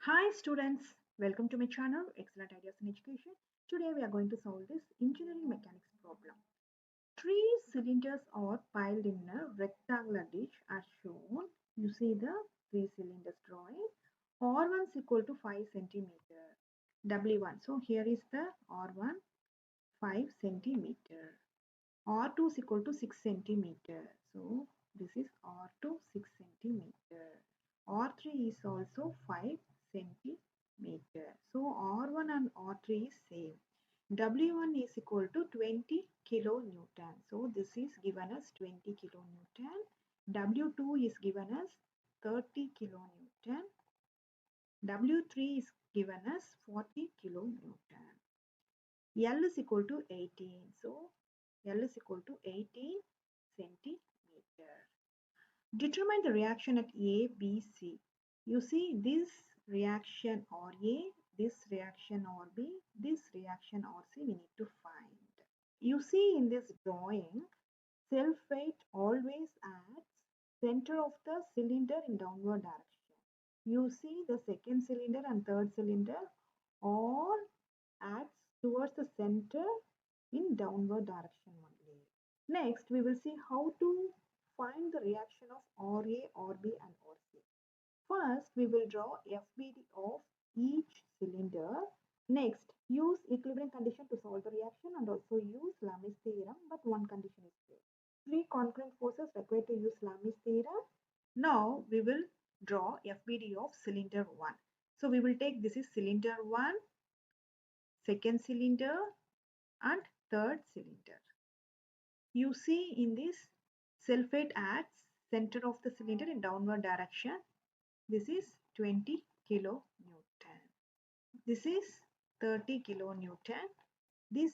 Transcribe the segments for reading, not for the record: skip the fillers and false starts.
Hi students, welcome to my channel Excellent Ideas in Education. Today we are going to solve this engineering mechanics problem. Three cylinders are piled in a rectangular dish as shown. You see the three cylinders drawing. R1 is equal to 5 centimeter. W1. So here is the R1 5 centimeter. R2 is equal to 6 centimeter. So this is R2 6 centimeter. R3 is also 5 centimeter. So R1 and R3 is same. W1 is equal to 20 kilonewton. So this is given as 20 kilonewton. W2 is given as 30 kilonewton. W3 is given as 40 kilonewton. L is equal to 18. So L is equal to 18 centimeter. Determine the reaction at A, B, C. You see this reaction or A, this reaction or B, this reaction or C we need to find. You see in this drawing, self-weight always adds center of the cylinder in downward direction. You see the second cylinder and third cylinder all adds towards the center in downward direction only. Next, we will see how to find the reaction of RA, RB and RC. First, we will draw FBD of each cylinder. Next, use equilibrium condition to solve the reaction and also use Lami's theorem, but one condition is there. Three concurrent forces required to use Lami's theorem. Now, we will draw FBD of cylinder 1. So, we will take this is cylinder 1, second cylinder and third cylinder. You see in this sulfate acts center of the cylinder in downward direction. This is 20 kilonewton. This is 30 kilonewton. This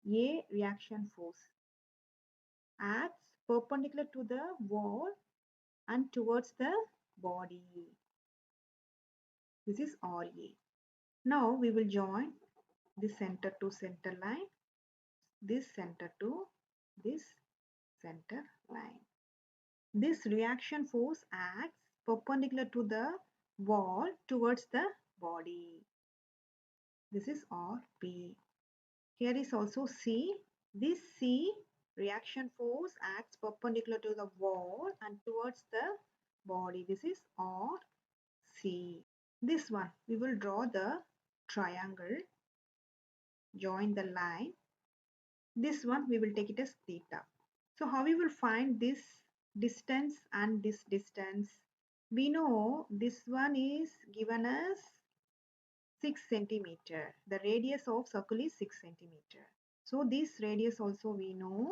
A reaction force acts perpendicular to the wall and towards the body. This is RA. Now we will join this center to center line, this center to this center line. This reaction force acts perpendicular to the wall towards the body. This is RB. Here is also C. This C reaction force acts perpendicular to the wall and towards the body. This is RC. This one, we will draw the triangle, join the line. This one, we will take it as theta. So how we will find this distance and this distance? We know this one is given as 6 centimeter. The radius of circle is 6 centimeter. So this radius also we know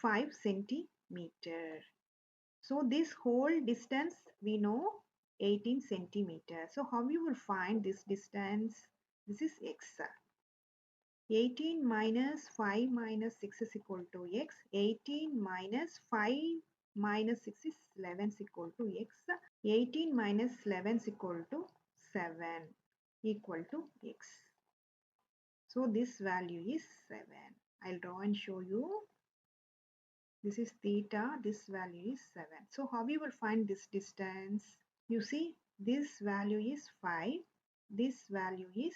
5 centimeter. So this whole distance we know 18 centimeter. So how we will find this distance? This is x. 18 minus 5 minus 6 is equal to x. 18 minus 5 minus 6 is 11 is equal to x. 18 minus 11 is equal to 7 equal to x. So this value is 7. I'll draw and show you. This is theta. This value is 7. So how we will find this distance? You see this value is 5. This value is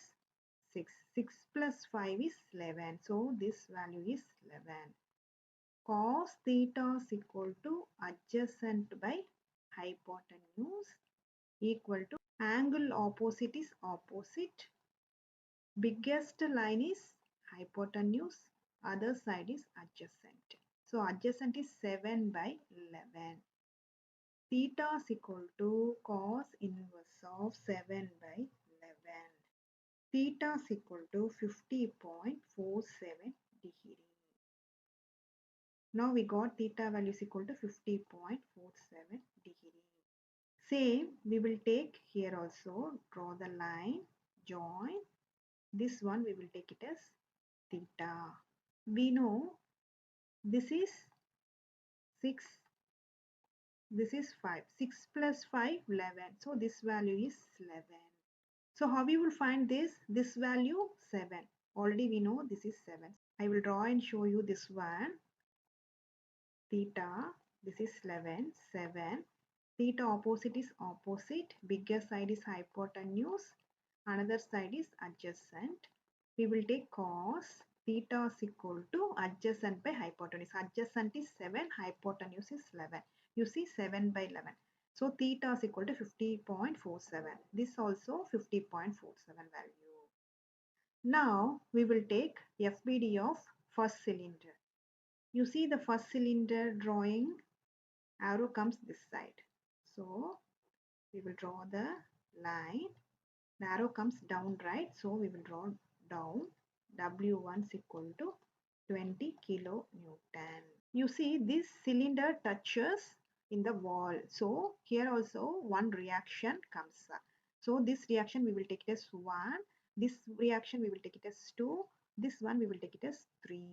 6. 6 plus 5 is 11. So this value is 11. Cos theta is equal to adjacent by hypotenuse equal to angle opposite is opposite. Biggest line is hypotenuse. Other side is adjacent. So adjacent is 7 by 11. Theta is equal to cos inverse of 7 by 11. Theta is equal to 50.47 degree. Now we got theta value is equal to 50.47 degree. Same we will take here also. Draw the line, join. This one we will take it as theta. We know this is 6. This is 5. 6 plus 5, 11. So this value is 11. So how we will find this? This value 7. Already we know this is 7. I will draw and show you this one. Theta. This is 11. 7. Theta opposite is opposite. Bigger side is hypotenuse. Another side is adjacent. We will take cos theta is equal to adjacent by hypotenuse. Adjacent is 7, hypotenuse is 11. You see 7 by 11. So theta is equal to 50.47. This also 50.47 value. Now we will take FBD of first cylinder. You see the first cylinder drawing, arrow comes this side. So we will draw the line. The arrow comes down, right? So we will draw down. W1 is equal to 20 kilonewton. You see this cylinder touches in the wall. So here also one reaction comes up. So this reaction we will take it as 1. This reaction we will take it as 2. This one we will take it as 3.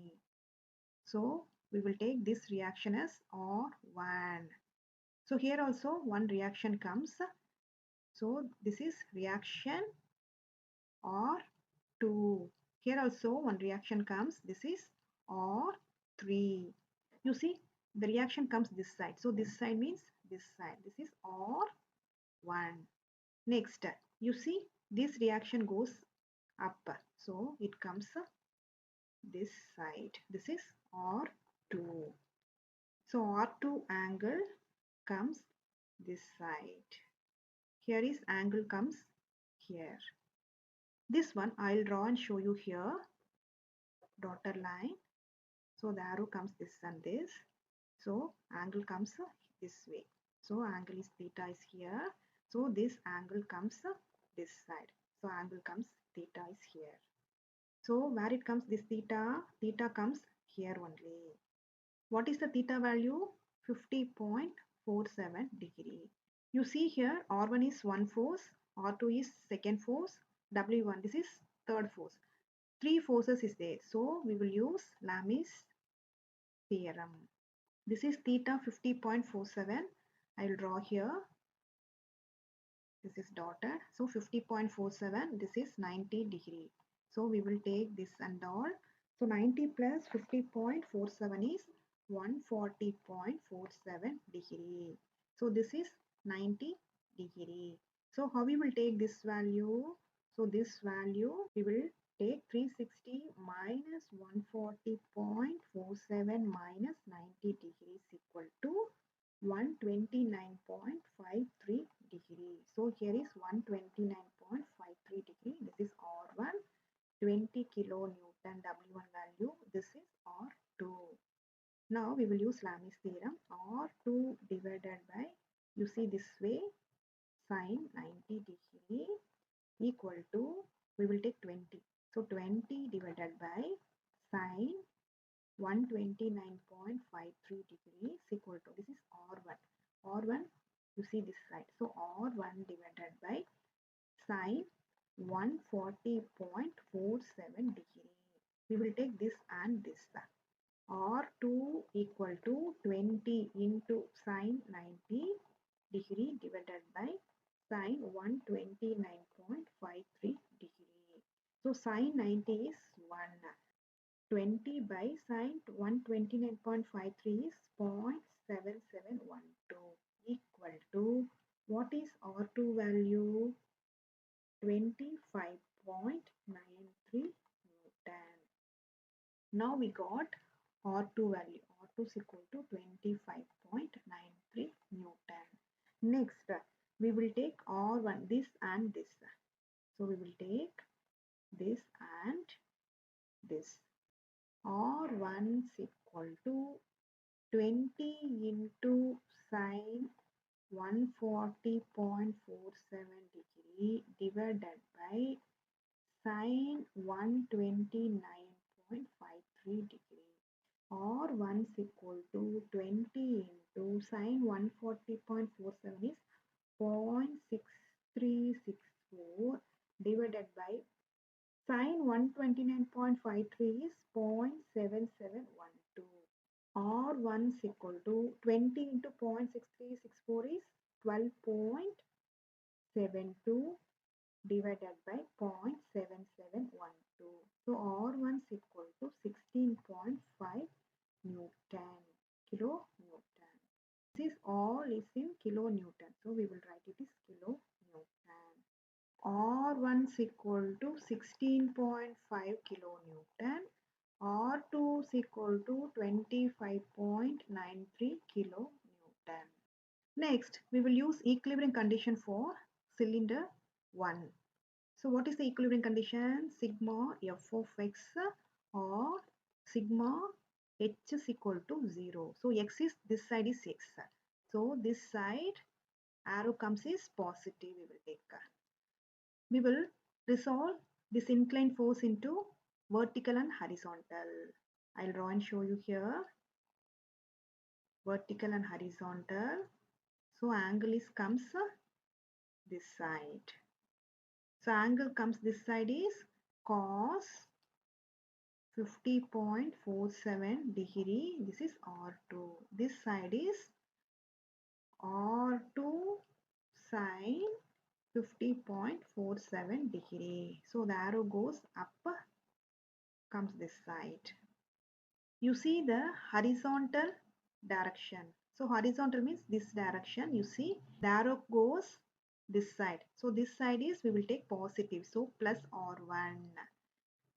So we will take this reaction as R1. So here also one reaction comes. So this is reaction R2. Here also one reaction comes. This is R3. You see the reaction comes this side. So this side means this side. This is R1. Next, you see this reaction goes up. So it comes this side. This is R2. So R2 angle comes this side. Here is angle comes here. This one I'll draw and show you here. Dotted line. So the arrow comes this and this. So angle comes this way. So angle is theta is here. So this angle comes this side. So angle comes theta is here. So where it comes this theta? Theta comes here only. What is the theta value? 50.47 degree. You see here R1 is one force, R2 is second force, W1 this is third force. 3 forces is there. So we will use Lami's theorem. This is theta 50.47. I will draw here. This is dotted. So 50.47. This is 90 degree. So we will take this and all. So 90 plus 50.47 is 140.47 degree. So this is 90 degree. So how we will take this value? So this value we will take 360 minus 140.47 minus 90 degrees equal to 129.53 degree. So here is 129.53 degree. This is R1, 20 kilonewton W1 value. This is R2. Now we will use Lami's theorem. R2 divided by, you see this way, sine 90 degree equal to, we will take 20. So 20 divided by sine 129.53 degrees equal to, this is R1. R1, you see this side. So R1 divided by sine 140.47 degree. We will take this and this. R2 equal to 20 into sine 90 degree divided by sine 129.53 degree. So sine 90 is 1. 20 by sine 129.53 is 0.7712 equal to, what is R2 value? 25.93 Newton. Now we got R2 value. R2 is equal to 25.93 Newton. Next, we will take R1, this and this. So we will take this and this. R1 is equal to 20 into sine 140.47 degree divided by sine 129.53 degree. R1 is equal to 20 into sine 140.47 is 0.6364 divided by sine 129.53 is 0.7712. R1 is equal to 20 into 0.6364 is 12.72 divided by 0.7712. So R1 is equal to 16.5 Newton, kilonewton. This is all is in kilonewton. R1 is equal to 16.5 kilonewton, R2 is equal to 25.93 kilonewton. Next, we will use equilibrium condition for cylinder 1. So what is the equilibrium condition? Sigma f of x or sigma h is equal to 0. So x is, this side is x. So this side arrow comes is positive, we will take. We will resolve this inclined force into vertical and horizontal. I'll draw and show you here. Vertical and horizontal. So angle is comes this side. So angle comes this side is cos 50.47 degree. This is R2. This side is R2 sine 50.47 degree. So the arrow goes up, comes this side. You see the horizontal direction. So horizontal means this direction. You see the arrow goes this side. So this side is, we will take positive. So plus R1.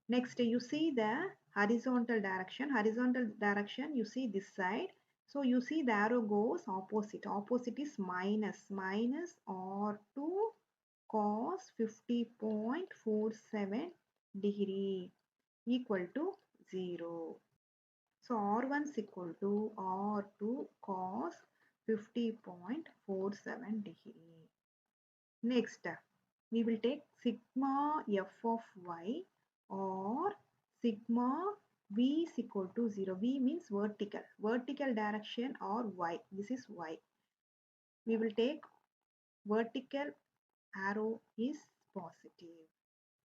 Next, you see the horizontal direction. Horizontal direction, you see this side. So you see the arrow goes opposite. Opposite is minus. Minus R2 cos 50.47 degree equal to 0. So R1 is equal to R2 cos 50.47 degree. Next, we will take sigma f of y or sigma v is equal to 0. V means vertical. Vertical direction or y. This is y. We will take vertical arrow is positive.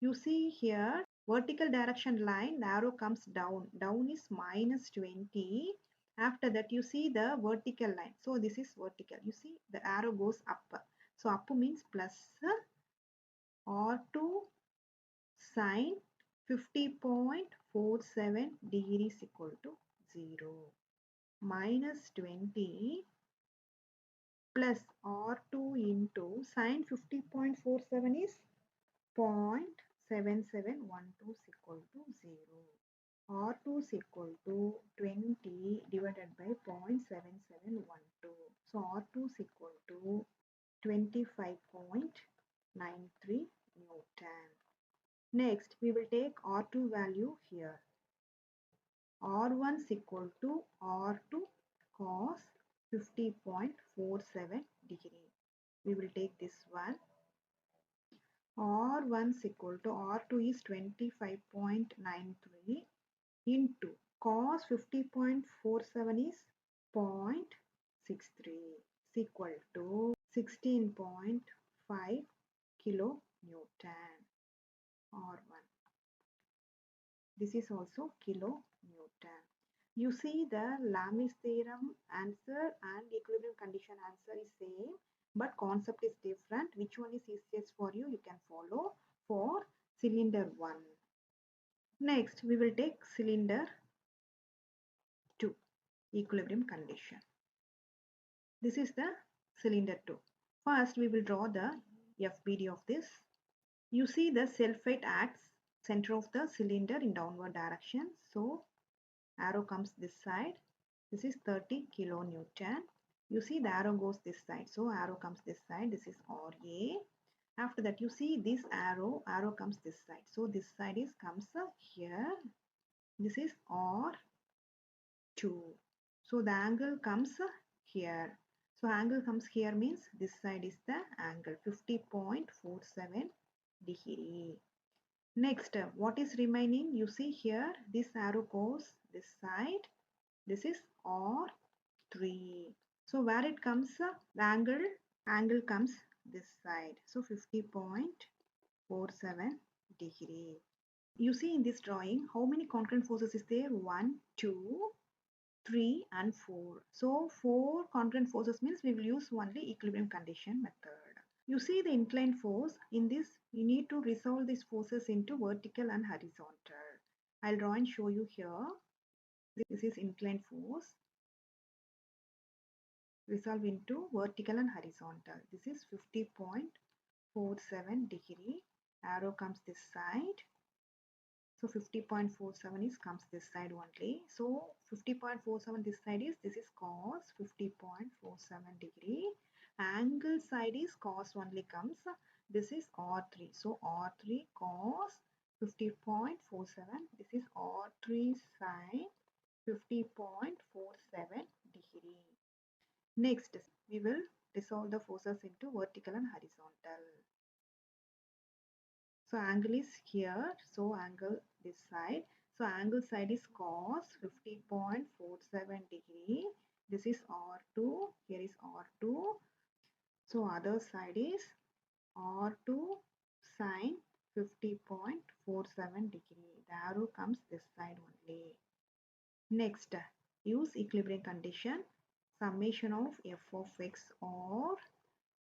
You see here vertical direction line, the arrow comes down. Down is minus 20. After that you see the vertical line. So this is vertical. You see the arrow goes up. So up means plus R2 sine 50.47 degrees equal to 0. Minus 20 plus R2 into sine 50.47 is 0.7712 is equal to 0. R2 is equal to 20 divided by 0.7712. So R2 is equal to 25.93 Newton. Next, we will take R2 value here. R1 is equal to R2 cos 50.47 degree. We will take this one. R1 is equal to R2 is 25.93 into cos 50.47 is 0.63 is equal to 16.5 kilonewton. R1. This is also kilonewton. You see the Lami's theorem answer and equilibrium condition answer is same, but concept is different. Which one is easiest for you? You can follow for cylinder 1. Next, we will take cylinder 2, equilibrium condition. This is the cylinder 2. First, we will draw the FBD of this. You see the self-weight acts center of the cylinder in downward direction. So arrow comes this side. This is 30 kilonewton. You see the arrow goes this side. So arrow comes this side. This is RA. After that you see this arrow comes this side. So this side is comes here. This is R2. So the angle comes here. So angle comes here means this side is the angle 50.47 degree. Next, what is remaining? You see here, this arrow goes this side. This is R3. So where it comes, the angle comes this side. So 50.47 degree. You see in this drawing, how many concurrent forces is there? 1, 2, 3 and 4. So 4 concurrent forces means we will use only equilibrium condition method. You see the inclined force. In this, you need to resolve these forces into vertical and horizontal. I'll draw and show you here. This is inclined force. Resolve into vertical and horizontal. This is 50.47 degree. Arrow comes this side. So 50.47 is comes this side only. So 50.47 this side is, this is cos 50.47 degree. Angle side is cos only comes. This is R3. So R3 cos 50.47. This is R3 sin 50.47 degree. Next, we will resolve the forces into vertical and horizontal. So angle is here. So angle this side. So angle side is cos 50.47 degree. This is R2. Here is R2. So other side is R2 sin 50.47 degree. The arrow comes this side only. Next, use equilibrium condition. Summation of f of x or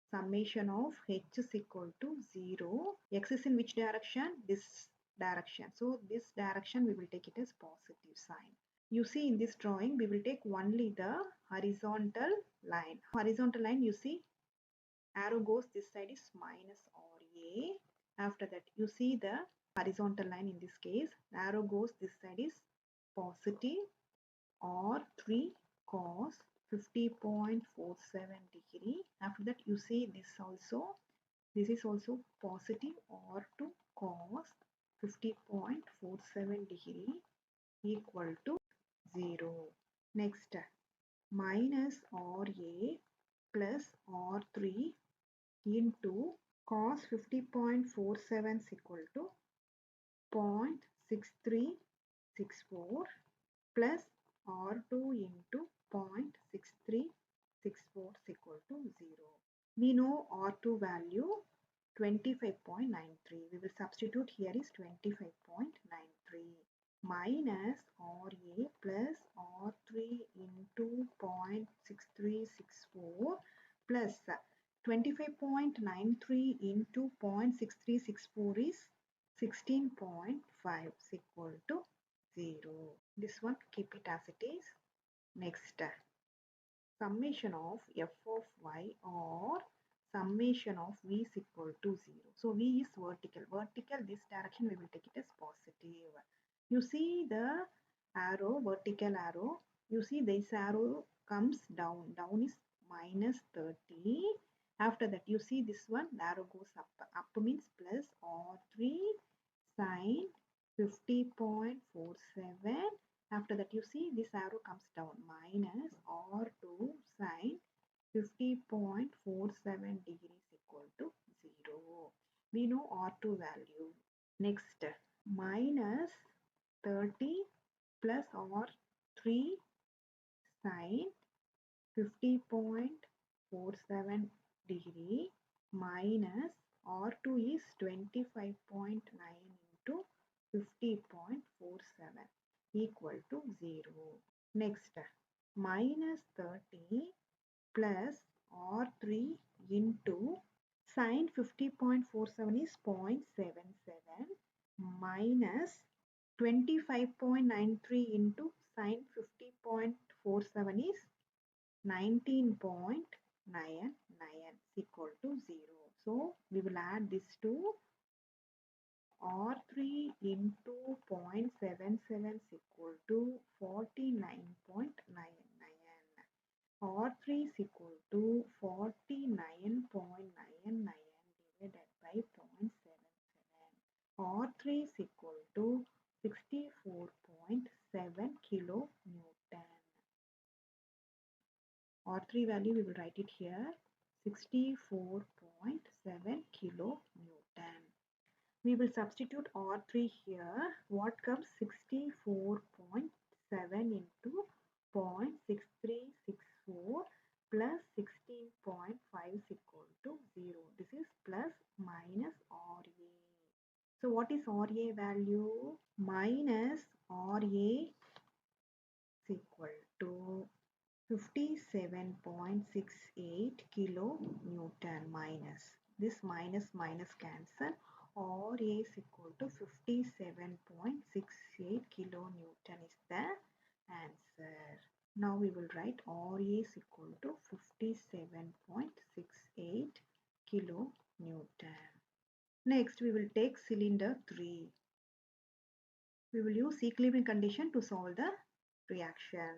summation of h is equal to 0. X is in which direction? This direction. So this direction we will take it as positive sign. You see in this drawing we will take only the horizontal line. Horizontal line, you see arrow goes this side is minus RA. After that you see the horizontal line in this case. The arrow goes this side is positive R3 cos 50.47 degree. After that you see this is also positive R2 cos 50.47 degree equal to 0. Next, minus RA plus R3 into cos 50.47 is equal to 0.6364 plus R2 into 0.6364 is equal to 0. We know R2 value 25.93. We will substitute here is 25.93 minus RA plus R3 into 0.6364 plus 25.93 into 0.6364 is 16.5 is equal to 0. This one keep it as it is. Next, summation of f of y or summation of v is equal to 0. So v is vertical. Vertical, this direction we will take it as positive. You see the arrow, vertical arrow. You see this arrow comes down. Down is minus 30. After that you see this one, the arrow goes up. Up means plus R3 sin 50.47. After that you see this arrow comes down, minus R2 sin 50.47 degrees equal to 0. We know R2 value. Next, minus 30 plus R3 sin 50.47 degree minus R2 is 25.9 into 50.47 equal to 0. Next, minus 30 plus R3 into sin 50.47 is 0.77 minus 25.93 into sin 50.47 is 19.99 equal to 0. So we will add this to R3 into 0.77 is equal to 49.99. R3 is equal to 49.99 divided by 0.77. R3 is equal to 64.7 kilonewton. R3 value we will write it here, 64.7 kilonewton. We will substitute R3 here. What comes? 64.7 into 0.6364 plus 16.5 is equal to 0. This is plus minus RA. So what is RA value? Minus RA is equal to 57.68 kilonewton minus. This minus cancel. RA is equal to 57.68 kilonewton is the answer. Now we will write RA is equal to 57.68 kilonewton. Next, we will take cylinder 3. We will use equilibrium condition to solve the reaction.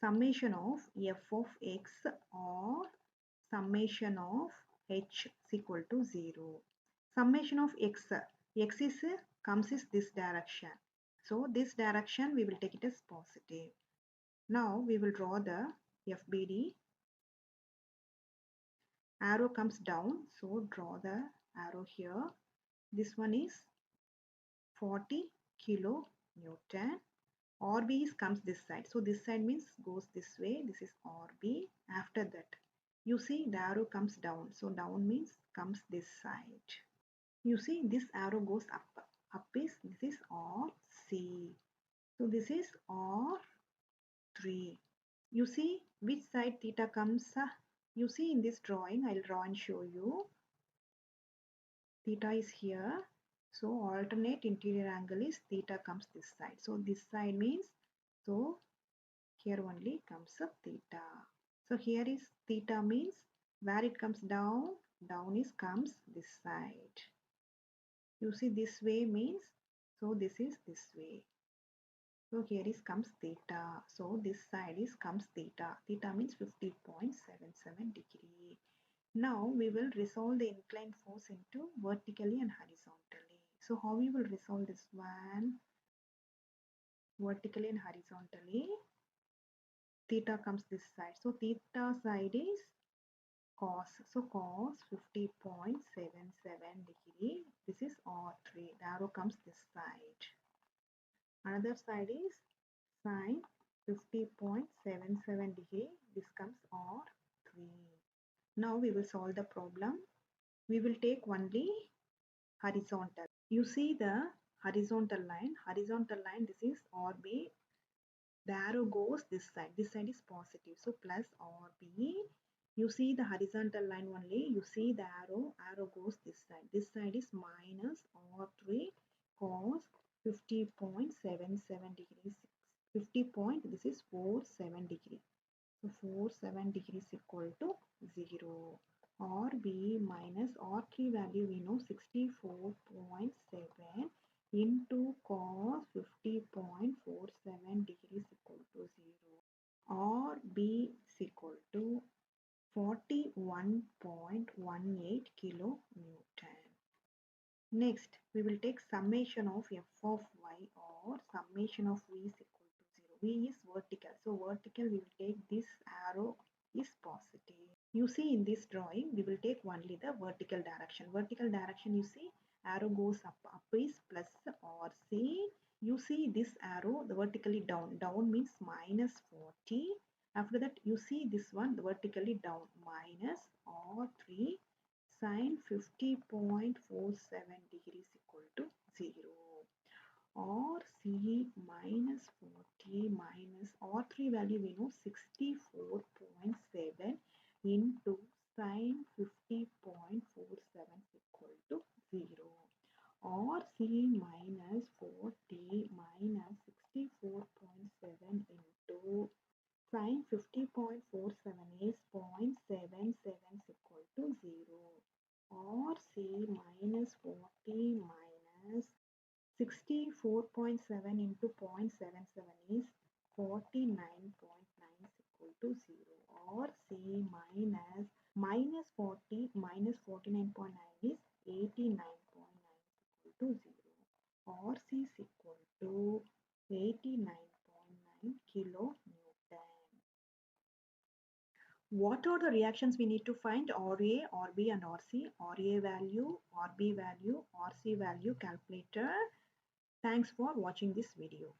Summation of f of x or summation of h is equal to 0. Summation of x is comes is this direction. So this direction we will take it as positive. Now we will draw the FBD. Arrow comes down, so draw the arrow here. This one is 40 kilonewton. RB comes this side, so this side means goes this way. This is RB. After that, you see the arrow comes down, so down means comes this side. You see this arrow goes up. Up is this is RC. So this is R3. You see which side theta comes. You see in this drawing, I'll draw and show you. Theta is here. So alternate interior angle is theta comes this side. So this side means, so here only comes a theta. So here is theta means where it comes down, down is comes this side. You see this way means, so this is this way. So here is comes theta. So this side is comes theta. Theta means 50.77 degree. Now we will resolve the inclined force into vertically and horizontally. So how we will resolve this one? Vertically and horizontally. Theta comes this side. So theta side is cos. So cos 50.77 degree. This is R3. The arrow comes this side. Another side is sine 50.77 degree. This comes R3. Now we will solve the problem. We will take only horizontal. You see the horizontal line. Horizontal line, this is RB. The arrow goes this side. This side is positive. So plus RB. You see the horizontal line only. You see the arrow. Arrow goes this side. This side is minus R3 cos 50.77 degrees. 50 point. This is 47 degree. So 47 degrees equal to 0. RB minus R3 value we know 64.7 into cos 50.47 degrees equal to 0. RB is equal to 41.18 kilonewton. Next, we will take summation of f of y or summation of v is equal to 0. V is vertical. So vertical we will take this arrow is positive. You see in this drawing we will take only the vertical direction. Vertical direction you see arrow goes up. Up is plus RC. You see this arrow the vertically down. Down means minus 40. After that you see this one the vertically down minus R3 sine 50.47 degrees equal to 0. Or C minus 40 minus R3 value we know 64.7 into sine 50.47 equal to 0. Or C minus 40 minus 64.7 into sine 50.47 is 0.77 equal to 0. Or C minus 40 minus 64.7 into 0.77 is 49.9 equal to 0. Or C minus 40 minus 49.9 is 89.9 equal to 0. Or C is equal to 89.9 kilonewton. What are the reactions we need to find? RA, RB and RC. RA value, RB value, RC value calculator. Thanks for watching this video.